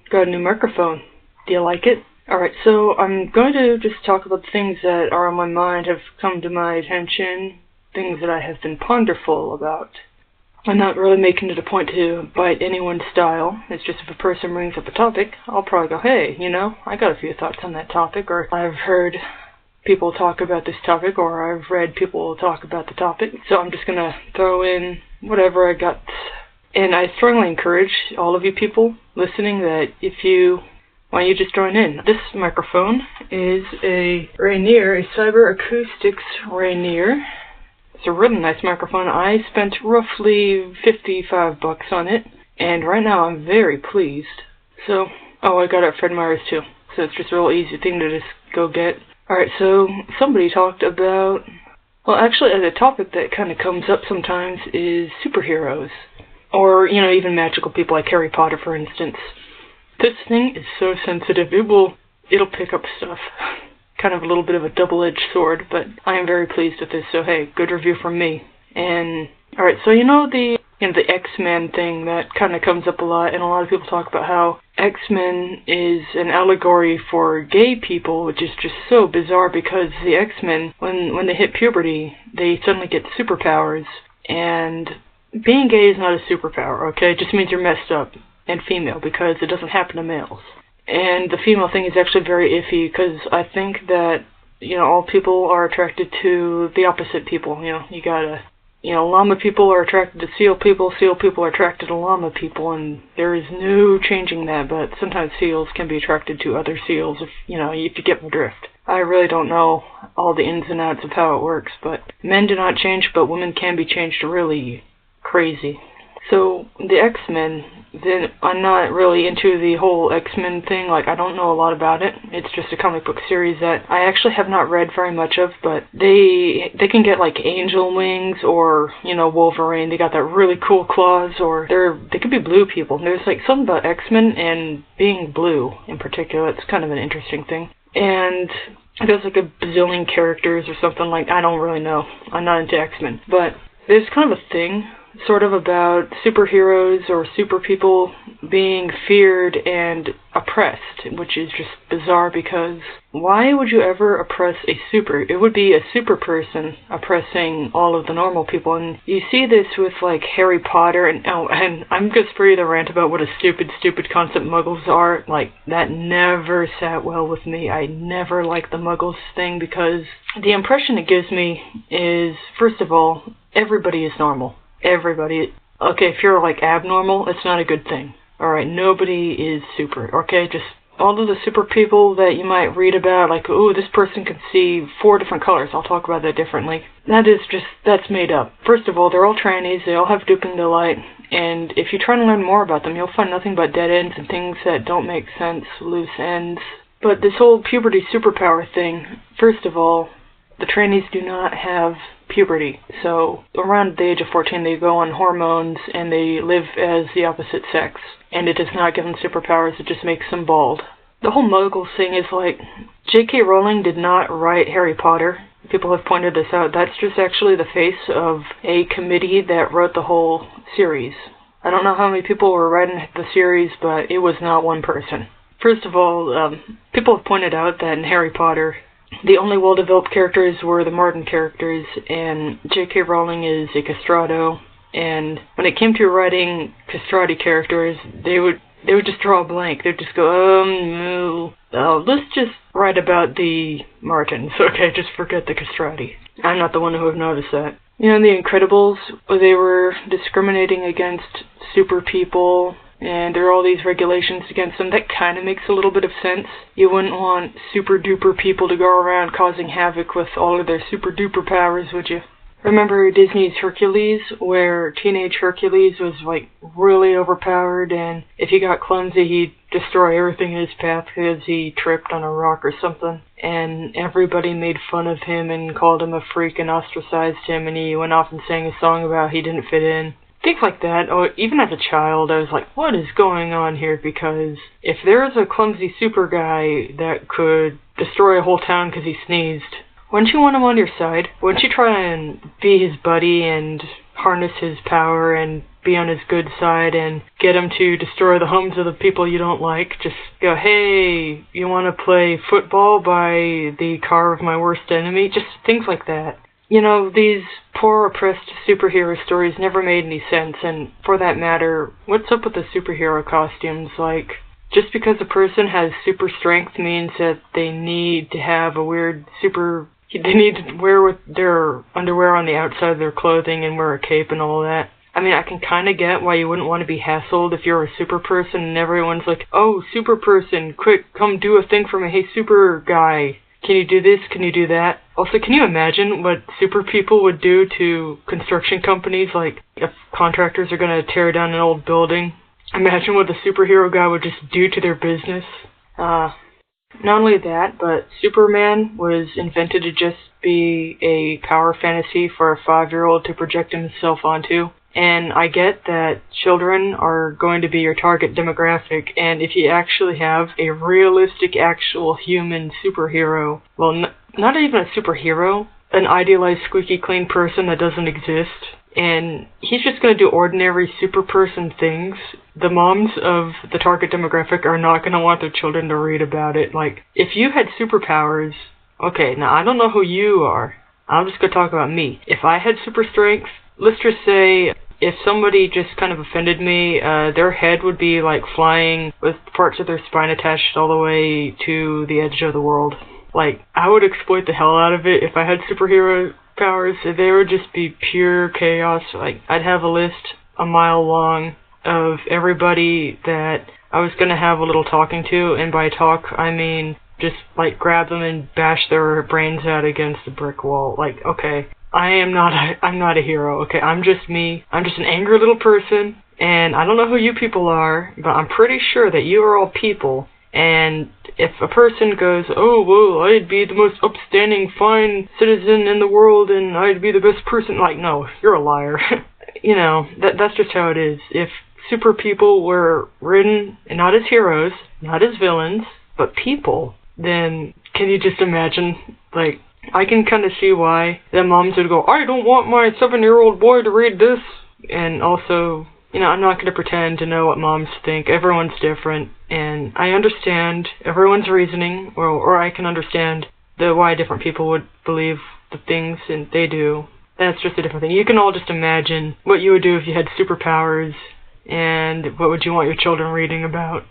Got a new microphone. Do you like it? Alright, so I'm going to just talk about things that are on my mind, have come to my attention, things that I have been ponderful about. I'm not really making it a point to bite anyone's style. It's just if a person brings up a topic, I'll probably go, hey, I got a few thoughts on that topic, or I've heard people talk about this topic, or I've read people talk about the topic. So I'm just going to throw in whatever I got. And I strongly encourage all of you people listening that why don't you just join in. This microphone is a Rainier, a Cyber Acoustics Rainier. It's a really nice microphone. I spent roughly $55 on it, and right now I'm very pleased. So, I got it at Fred Meyer's too. So it's just a real easy thing to just go get. Alright, so somebody talked about, actually a topic that kind of comes up sometimes is superheroes. Or, even magical people like Harry Potter, for instance. This thing is so sensitive, it'll pick up stuff. Kind of a little bit of a double-edged sword, but I am very pleased with this, so hey, good review from me. And, alright, so the X-Men thing that kind of comes up a lot, and a lot of people talk about how X-Men is an allegory for gay people, which is just so bizarre because the X-Men, when they hit puberty, they suddenly get superpowers, and being gay is not a superpower, okay? It just means you're messed up and female because it doesn't happen to males. And the female thing is actually very iffy because I think that, all people are attracted to the opposite people. Llama people are attracted to seal people are attracted to llama people, and there is no changing that, but sometimes seals can be attracted to other seals if you get my drift. I really don't know all the ins and outs of how it works, but men do not change, but women can be changed really crazy. So, the X-Men, then I'm not really into the whole X-Men thing, I don't know a lot about it. It's just a comic book series that I actually have not read very much of, but they can get angel wings or, Wolverine, they got that really cool claws, or they could be blue people. There's something about X-Men and being blue in particular, it's kind of an interesting thing. And there's a bazillion characters or something I don't really know. I'm not into X-Men, but there's kind of a thing sort of about superheroes or super people being feared and oppressed, which is just bizarre because why would you ever oppress a super? It would be a super person oppressing all of the normal people, and you see this with Harry Potter, and I'm just free to rant about what a stupid concept muggles are. That never sat well with me. I never liked the muggles thing because the impression it gives me is, first of all, everybody is normal. Everybody. Okay, if you're abnormal, it's not a good thing. Alright, nobody is super. Okay, just all of the super people that you might read about, this person can see 4 different colors. I'll talk about that differently. That's made up. First of all, they're all trannies, they all have duping delight, and if you try to learn more about them, you'll find nothing but dead ends and things that don't make sense, loose ends. But this whole puberty superpower thing, first of all, the trannies do not have puberty. So around the age of 14 they go on hormones and they live as the opposite sex. And it does not give them superpowers, it just makes them bald. The whole Muggles thing is J.K. Rowling did not write Harry Potter. People have pointed this out. That's just actually the face of a committee that wrote the whole series. I don't know how many people were writing the series, but it was not one person. First of all, people have pointed out that in Harry Potter, the only well-developed characters were the Martin characters, and J.K. Rowling is a castrato, and when it came to writing castrati characters, they would just draw a blank. They'd just go, no. Let's just write about the Martins, okay? Just forget the castrati. I'm not the one who have noticed that. In The Incredibles, they were discriminating against super people, and there are all these regulations against them. That kind of makes a little bit of sense. You wouldn't want super duper people to go around causing havoc with all of their super duper powers, would you? Remember Disney's Hercules, where teenage Hercules was really overpowered, and if he got clumsy he'd destroy everything in his path because he tripped on a rock or something, and everybody made fun of him and called him a freak and ostracized him, and he went off and sang a song about he didn't fit in. Things like that. Or even as a child, I was like, what is going on here? Because if there's a clumsy super guy that could destroy a whole town because he sneezed, wouldn't you want him on your side? Wouldn't you try and be his buddy and harness his power and be on his good side and get him to destroy the homes of the people you don't like. Just go, hey, you want to play football by the car of my worst enemy? Just things like that. You know, these poor oppressed superhero stories never made any sense, and for that matter, what's up with the superhero costumes? Like, just because a person has super strength means that they need to have a weird they need to wear with their underwear on the outside of their clothing and wear a cape and all that. I mean, I can kind of get why you wouldn't want to be hassled if you're a super person and everyone's like, oh, super person, quick, come do a thing for me. Hey, super guy, can you do this? Can you do that? Also, can you imagine what super people would do to construction companies? Like, if contractors are going to tear down an old building, imagine what the superhero guy would just do to their business. Not only that, but Superman was invented to just be a power fantasy for a 5-year-old to project himself onto. And I get that children are going to be your target demographic, and if you actually have a realistic, actual human superhero, well, not even a superhero, an idealized, squeaky clean person that doesn't exist, and he's just going to do ordinary super person things, the moms of the target demographic are not going to want their children to read about it. Like, if you had superpowers, okay, now I don't know who you are, I'm just going to talk about me. If I had super strength, let's just say if somebody just kind of offended me, their head would be like flying with parts of their spine attached all the way to the edge of the world. Like, I would exploit the hell out of it if I had superhero powers. They would just be pure chaos. Like, I'd have a list a mile long of everybody that I was going to have a little talking to, and by talk, I mean just, like, grab them and bash their brains out against the brick wall. Like, okay, I'm not a hero, okay? I'm just me. I'm just an angry little person, and I don't know who you people are, but I'm pretty sure that you are all people, and if a person goes, oh, well, I'd be the most upstanding, fine citizen in the world, and I'd be the best person, like, no, you're a liar. You know, that's just how it is. If super people were written not as heroes, not as villains, but people, then can you just imagine, like, I can kind of see why the moms would go, I don't want my 7-year-old boy to read this. And also, you know, I'm not going to pretend to know what moms think. Everyone's different, and I understand everyone's reasoning, or I can understand why different people would believe the things and they do. That's just a different thing. You can all just imagine what you would do if you had superpowers, and what would you want your children reading about.